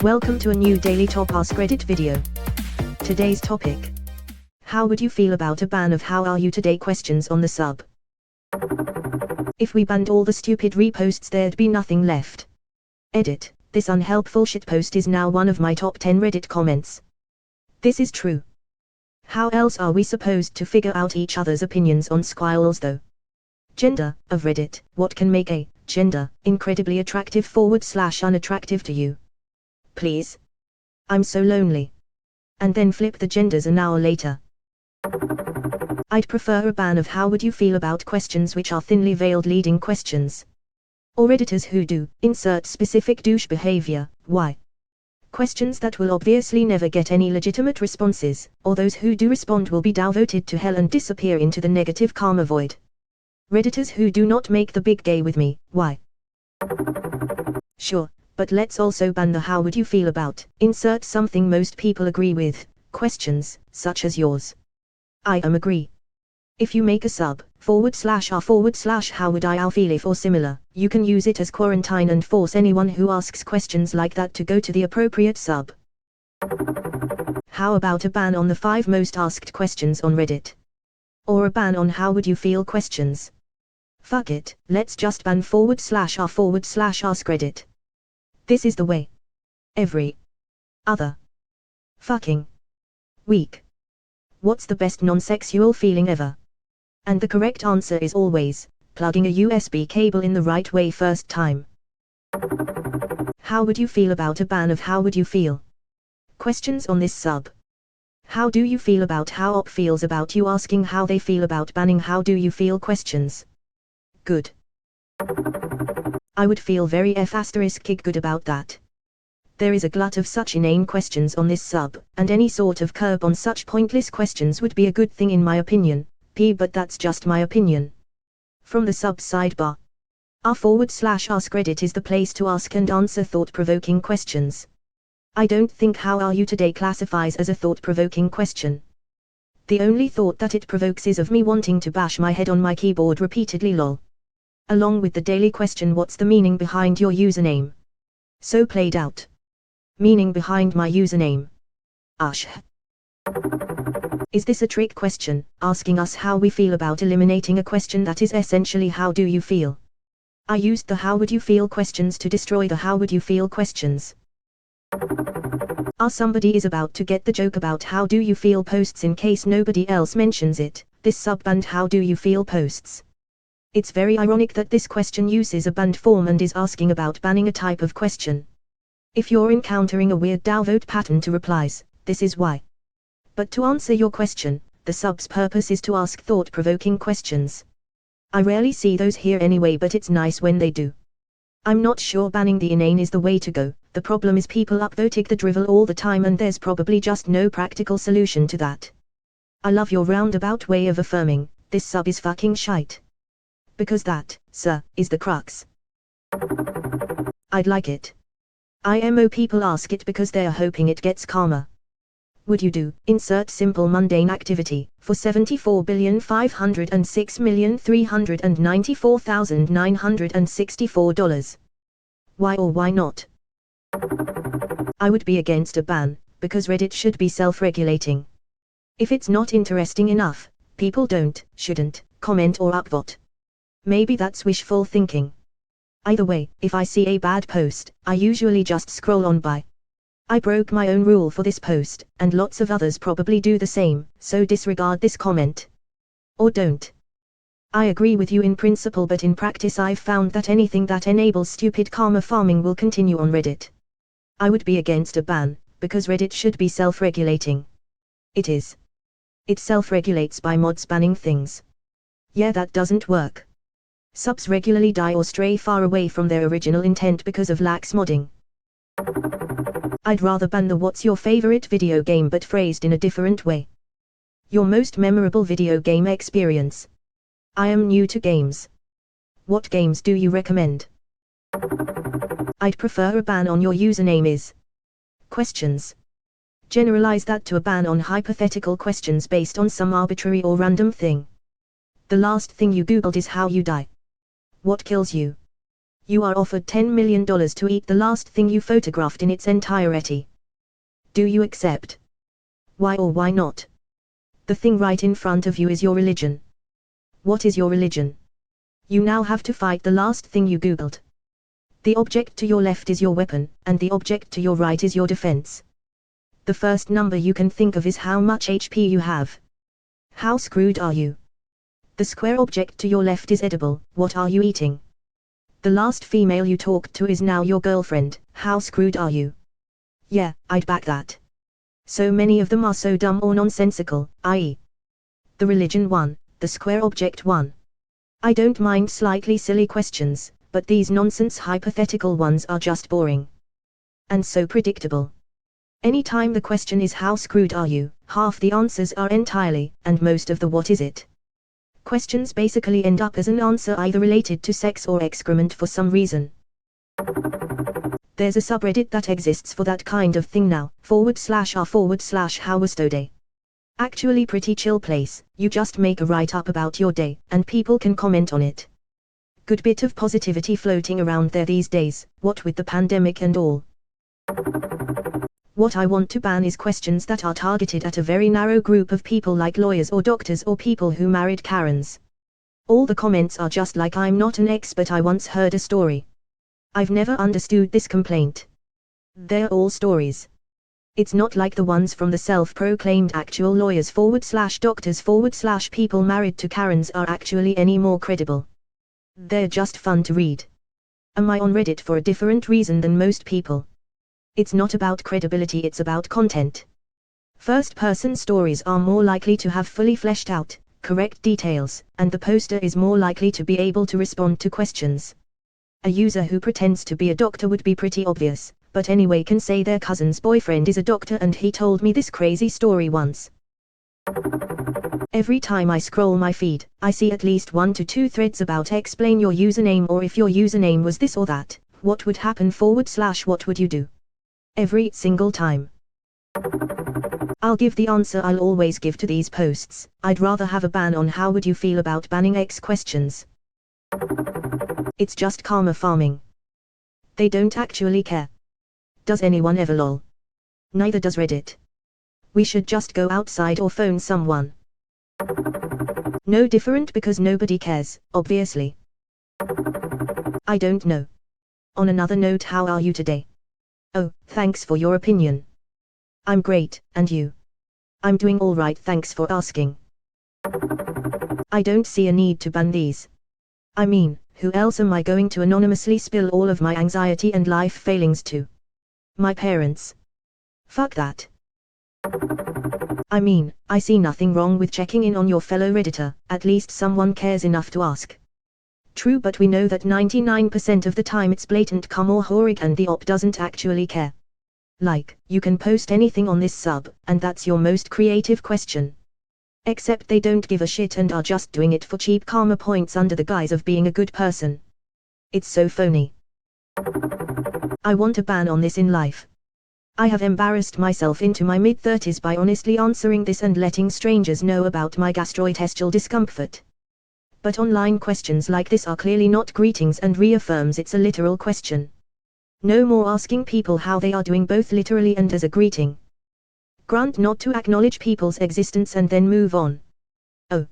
Welcome to a new daily top Askreddit video. Today's topic: how would you feel about a ban of "How are you today?" questions on the sub? If we banned all the stupid reposts, there'd be nothing left. Edit: this unhelpful shitpost is now one of my top 10 Reddit comments. This is true. How else are we supposed to figure out each other's opinions on squirrels though? Gender of Reddit: what can make a gender incredibly attractive / unattractive to you? Please. I'm so lonely. And then flip the genders an hour later. I'd prefer a ban of "How would you feel about?" questions which are thinly veiled leading questions. Or Redditors who do insert specific douche behavior. Why? Questions that will obviously never get any legitimate responses, or those who do respond will be downvoted to hell and disappear into the negative karma void. Redditors who do not make the big gay with me. Why? Sure, but let's also ban the "How would you feel about?" insert something most people agree with questions, such as yours. I agree. If you make a sub /r/ "How would I feel if?" or similar, you can use it as quarantine and force anyone who asks questions like that to go to the appropriate sub. How about a ban on the 5 most asked questions on Reddit? Or a ban on "How would you feel?" questions? Fuck it, let's just ban /r/ Askreddit. This is the way. Every other fucking week. What's the best non-sexual feeling ever? And the correct answer is always plugging a USB cable in the right way first time. How would you feel about a ban of "How would you feel?" questions on this sub? How do you feel about how Op feels about you asking how they feel about banning "How do you feel?" questions? Good. I would feel very good about that. There is a glut of such inane questions on this sub, and any sort of curb on such pointless questions would be a good thing in my opinion. But that's just my opinion. From the sub sidebar: r/Askreddit is the place to ask and answer thought-provoking questions. I don't think "How are you today?" classifies as a thought-provoking question. The only thought that it provokes is of me wanting to bash my head on my keyboard repeatedly, lol. Along with the daily question: what's the meaning behind your username? So played out. Meaning behind my username? Ash. Is this a trick question, asking us how we feel about eliminating a question that is essentially "How do you feel?" I used the "How would you feel?" questions to destroy the "How would you feel?" questions. Somebody is about to get the joke about "How do you feel?" posts in case nobody else mentions it. This sub banned "How do you feel?" posts. It's very ironic that this question uses a banned form and is asking about banning a type of question. If you're encountering a weird downvote pattern to replies, this is why. But to answer your question, the sub's purpose is to ask thought-provoking questions. I rarely see those here anyway, but it's nice when they do. I'm not sure banning the inane is the way to go. The problem is people upvoting the drivel all the time, and there's probably just no practical solution to that. I love your roundabout way of affirming this sub is fucking shite. Because that, sir, is the crux. I'd like it. IMO people ask it because they're hoping it gets karma. Would you do insert simple mundane activity for $74,506,394,964? Why or why not? I would be against a ban, because Reddit should be self-regulating. If it's not interesting enough, people shouldn't comment or upvote. Maybe that's wishful thinking. Either way, if I see a bad post, I usually just scroll on by. I broke my own rule for this post, and lots of others probably do the same, so disregard this comment. Or don't. I agree with you in principle, but in practice I've found that anything that enables stupid karma farming will continue on Reddit. I would be against a ban, because Reddit should be self-regulating. It is. It self-regulates by mods banning things. Yeah, that doesn't work. Subs regularly die or stray far away from their original intent because of lax modding. I'd rather ban the "What's your favorite video game?" but phrased in a different way. Your most memorable video game experience. I am new to games. What games do you recommend? I'd prefer a ban on "Your username is questions." Generalize that to a ban on hypothetical questions based on some arbitrary or random thing. The last thing you googled is "How you die." What kills you? You are offered $10 million to eat the last thing you photographed in its entirety. Do you accept? Why or why not? The thing right in front of you is your religion. What is your religion? You now have to fight the last thing you googled. The object to your left is your weapon, and the object to your right is your defense. The first number you can think of is how much HP you have. How screwed are you? The square object to your left is edible, what are you eating? The last female you talked to is now your girlfriend, how screwed are you? Yeah, I'd back that. So many of them are so dumb or nonsensical, i.e. the religion one, the square object one. I don't mind slightly silly questions, but these nonsense hypothetical ones are just boring. And so predictable. Anytime the question is how screwed are you, half the answers are entirely, and most of the what is it. Questions basically end up as an answer either related to sex or excrement for some reason. There's a subreddit that exists for that kind of thing now, /r/how was today. Actually pretty chill place, you just make a write-up about your day, and people can comment on it. Good bit of positivity floating around there these days, what with the pandemic and all. What I want to ban is questions that are targeted at a very narrow group of people like lawyers or doctors or people who married Karens. All the comments are just like I'm not an expert, I once heard a story. I've never understood this complaint. They're all stories. It's not like the ones from the self-proclaimed actual lawyers /doctors /people married to Karens are actually any more credible. They're just fun to read. Am I on Reddit for a different reason than most people? It's not about credibility, it's about content. First-person stories are more likely to have fully fleshed out, correct details, and the poster is more likely to be able to respond to questions. A user who pretends to be a doctor would be pretty obvious, but anyway can say their cousin's boyfriend is a doctor and he told me this crazy story once. Every time I scroll my feed, I see at least 1 to 2 threads about explain your username, or if your username was this or that, what would happen / what would you do? Every single time. I'll give the answer I'll always give to these posts. I'd rather have a ban on how would you feel about banning X questions. It's just karma farming. They don't actually care. Does anyone ever lol? Neither does Reddit. We should just go outside or phone someone. No different because nobody cares, obviously. I don't know. On another note, how are you today? Oh, thanks for your opinion. I'm great, and you? I'm doing all right, thanks for asking. I don't see a need to ban these. I mean, who else am I going to anonymously spill all of my anxiety and life failings to? My parents. Fuck that. I mean, I see nothing wrong with checking in on your fellow Redditor, at least someone cares enough to ask. True, but we know that 99% of the time it's blatant cum or horrid and the op doesn't actually care. Like, you can post anything on this sub, and that's your most creative question. Except they don't give a shit and are just doing it for cheap karma points under the guise of being a good person. It's so phony. I want a ban on this in life. I have embarrassed myself into my mid-30s by honestly answering this and letting strangers know about my gastrointestinal discomfort. But online questions like this are clearly not greetings and reaffirms it's a literal question. No more asking people how they are doing both literally and as a greeting. Grant not to acknowledge people's existence and then move on. Oh.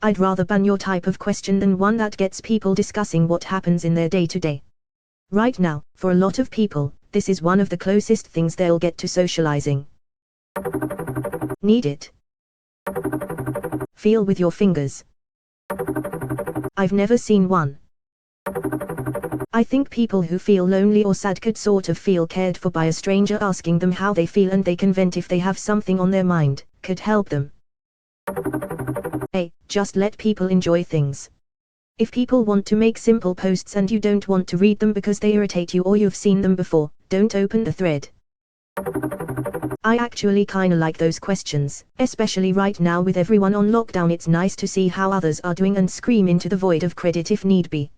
I'd rather ban your type of question than one that gets people discussing what happens in their day-to-day. Right now, for a lot of people, this is one of the closest things they'll get to socializing. Need it? Feel with your fingers. I've never seen one. I think people who feel lonely or sad could sort of feel cared for by a stranger asking them how they feel, and they can vent if they have something on their mind, could help them. Just let people enjoy things. If people want to make simple posts and you don't want to read them because they irritate you or you've seen them before, don't open the thread. I actually kinda like those questions, especially right now with everyone on lockdown. It's nice to see how others are doing and scream into the void of credit if need be.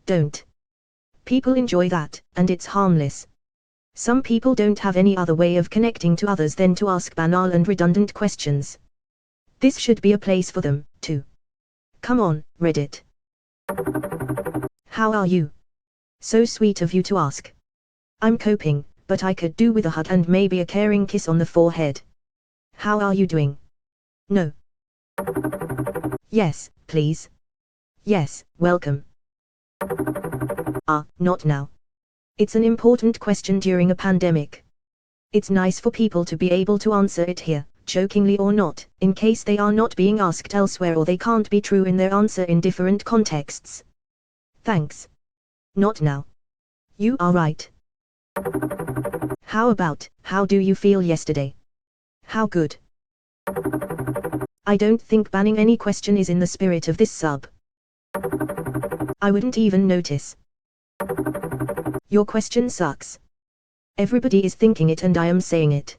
Don't. People enjoy that, and it's harmless. Some people don't have any other way of connecting to others than to ask banal and redundant questions. This should be a place for them, too. Come on, Reddit. How are you? So sweet of you to ask. I'm coping, but I could do with a hug and maybe a caring kiss on the forehead. How are you doing? No. Yes, please. Yes, welcome. Not now. It's an important question during a pandemic. It's nice for people to be able to answer it here, jokingly or not, in case they are not being asked elsewhere or they can't be true in their answer in different contexts. Thanks. Not now. You are right. How do you feel yesterday? How good? I don't think banning any question is in the spirit of this sub. I wouldn't even notice. Your question sucks. Everybody is thinking it and I am saying it.